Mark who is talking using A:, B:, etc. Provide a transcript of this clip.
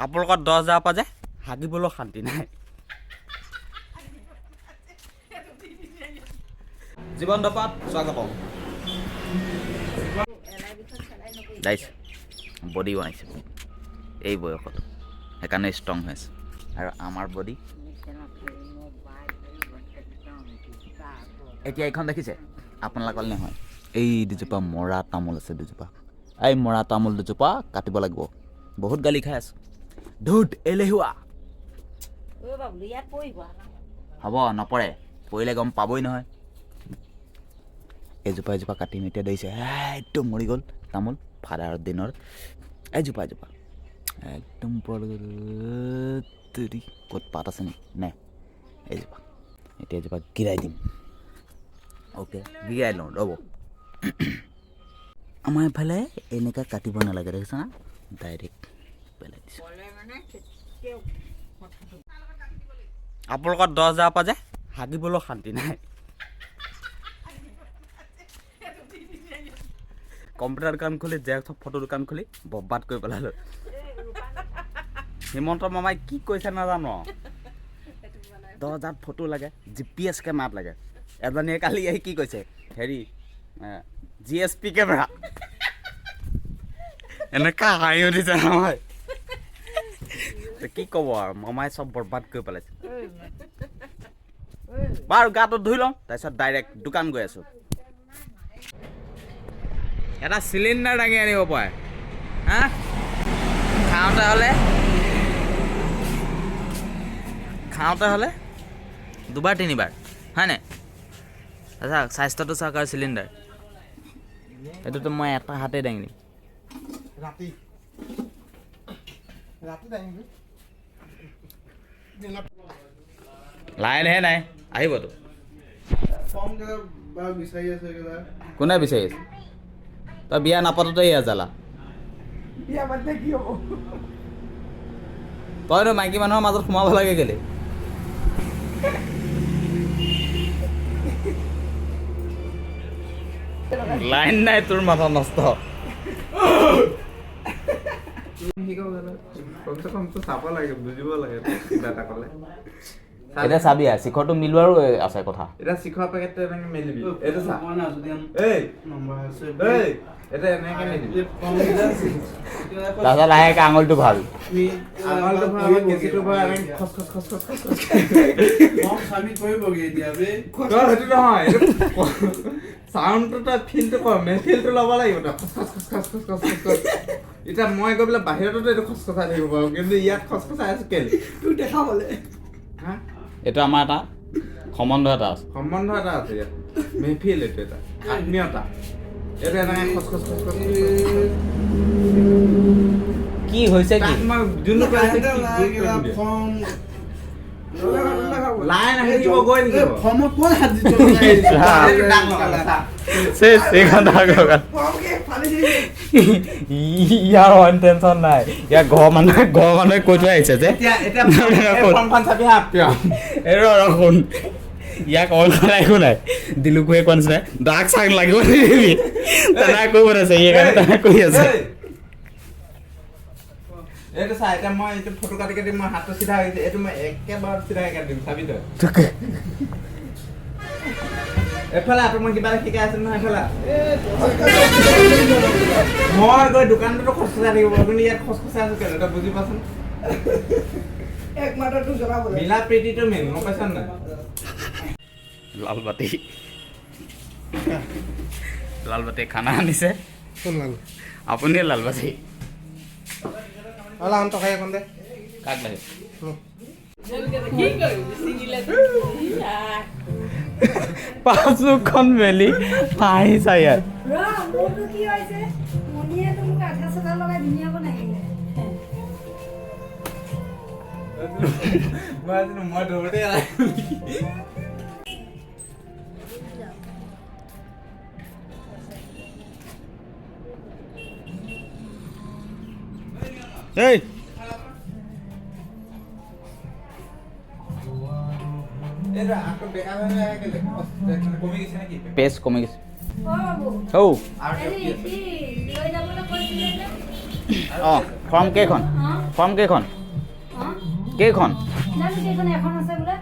A: আপোনালোকৰ 10,000 পৰা যে হাগিবলৈ শান্তি নাই। জীৱন দপাত স্বাগতম। যাইছে বডি বনাইছে এই বয়সত, সেইকাৰণে ষ্ট্ৰং হৈ আছে। আৰু আমাৰ বডি এতিয়া এইখন দেখিছে আপোনালোকৰ নহয়, এই দুজোপা মৰা তামোল আছে দুজোপা, এই মৰা তামোল দুজোপা কাটিব লাগিব। বহুত গালি খাই আছো, ধুত এলেহুৱা। হ'ব নপৰে, পৰিলে গম পাবই নহয়। এজোপা এজোপা কাটিম এতিয়া দেখিছে, একদম মৰি গ'ল তামোল ফাদাৰৰ দিনৰ। এজোপা এজোপা একদম ক'ত পাত আছে নেকি? নাই এজোপা, এতিয়া এজোপা গিৰাই দিম। অ'কে গিৰাই লওঁ ৰ'ব। আমাৰ এইফালে এনেকৈ কাটিব নালাগে, দেখিছ না, ডাইৰেক্ট পেলাই দিছোঁ। আপোনালোকৰ 10,000 পৰা যে হাগিবলৈ শান্তি নাই। কম্পিউটাৰ দোকান খুলি জেৰক্স ফটো দোকান খুলি বৰবাদ কৰি পেলালোঁ। হিমন্ত মামাই কি কৈছে নাজানো, 10,000 ফটো লাগে, GPS কেমেৰাত লাগে। এজনীয়ে কালি আহি কি কৈছে, হেৰি GSP কেমেৰা। এনেকুৱা হাঁহি উঠিছে নহয়, কি ক'ব আৰু, মামাই চব বৰবাদ কৰি পেলাইছে। বাৰু গাটো ধুই লওঁ, তাৰপিছত ডাইৰেক্ট দোকান গৈ আছোঁ। এটা চিলিণ্ডাৰ দাঙি আনিব পাৰে হা, খাওঁতে হ'লে 2বাৰ 3বাৰ হয়নে? আচ্ছা স্বাস্থ্যটো চাওক আৰু চিলিণ্ডাৰ, এইটোতো মই এটা হাতে দাঙি দিম। লাইনহে নাই, আহিবতো। কোনে বিচাৰি আছে? তই বিয়া নাপাতোতে এয়া জ্বালা। তইনো মাইকী মানুহৰ মাজত সোমাব লাগে কেলে? লাইন নাই, তোৰ মাথা নষ্ট। এতিয়া চাবি শিখৰটো মিলোৱাৰো আছে কথা।
B: এতিয়া শিখৰ পেকেটটো এনেকে মেলিবি, এইটো চা, এটা এনেকে মেলিবি,
A: তাৰপিছত লাহেকে আঙুলিটো ভাল,
B: আঙুলটো ভৰাব, কেঁচিটো ভৰাই আমি খচ খচ খচ খচ খচ খচ। সেইটো নহয়, চাউণ্ডটো তই ফিলটো কৰ, ফিলটো ল'ব লাগিব তই, খচ খচ খচ খচ খচ খচ খচ। এতিয়া মই গৈ পেলাই বাহিৰতো এইটো খচখচাই থাকিব পাৰোঁ, কিন্তু ইয়াত খচখচাই আছো কেলে? তোক দেখাবলে। হা,
A: এইটো আমাৰ এটা সম্বন্ধ এটা আছে,
B: সম্বন্ধ এটা আছে ইয়াত, মেহফিল এইটো এটা আত্মীয়তা। এইটো এনেকে খচ খচ খচ খচ।
A: কি হৈছে কি?
B: মই যোনটো পাইছে লাইন আহি দিব গৈ নিদিব।
A: ইয়াৰ অইন টেনচন নাই, ইয়াৰ ঘৰৰ মানুহে কৈ থৈ আহিছে যে শুন, ইয়াক অইন কৰা একো নাই। দিলুকুৱে কোৱা নিচিনা দাগ চাগ লাগিব নিদিবি, তেনেকে কৰিব আছে, সেইকাৰণে তেনেকে কৰি আছে।
B: এইটো চা, এতিয়া মই এইটো ফটো কাটি কাটি মই হাতটো চিধা হৈছে, এইটো মই একেবাৰে চিধাই কাটি দিম, চাবি তই। এফালে আকৌ মই কিবা এটা শিকাই আছো নহয়, এফালে মই গৈ দোকানটোতো খচখচাই থাকিব, কিন্তু ইয়াত খচখচাই আছো কেলে তই বুজি পাচোন। মিলা প্ৰীতিটো মেইন, গম পাইছ নাই?
A: লালবাতি খানা আনিছে, আপুনি লালবাতি কাক লাগে? পাঁচখন মেলি হাঁহিছা ইয়াত।
B: মই দৌৰতে
A: এই পেজ কমি গৈছে। অঁ ফৰ্ম কেইখন? ফৰ্ম কেইখন
C: অঁ
A: কেইখন
C: জানো কেইখন এখন আছে বোলে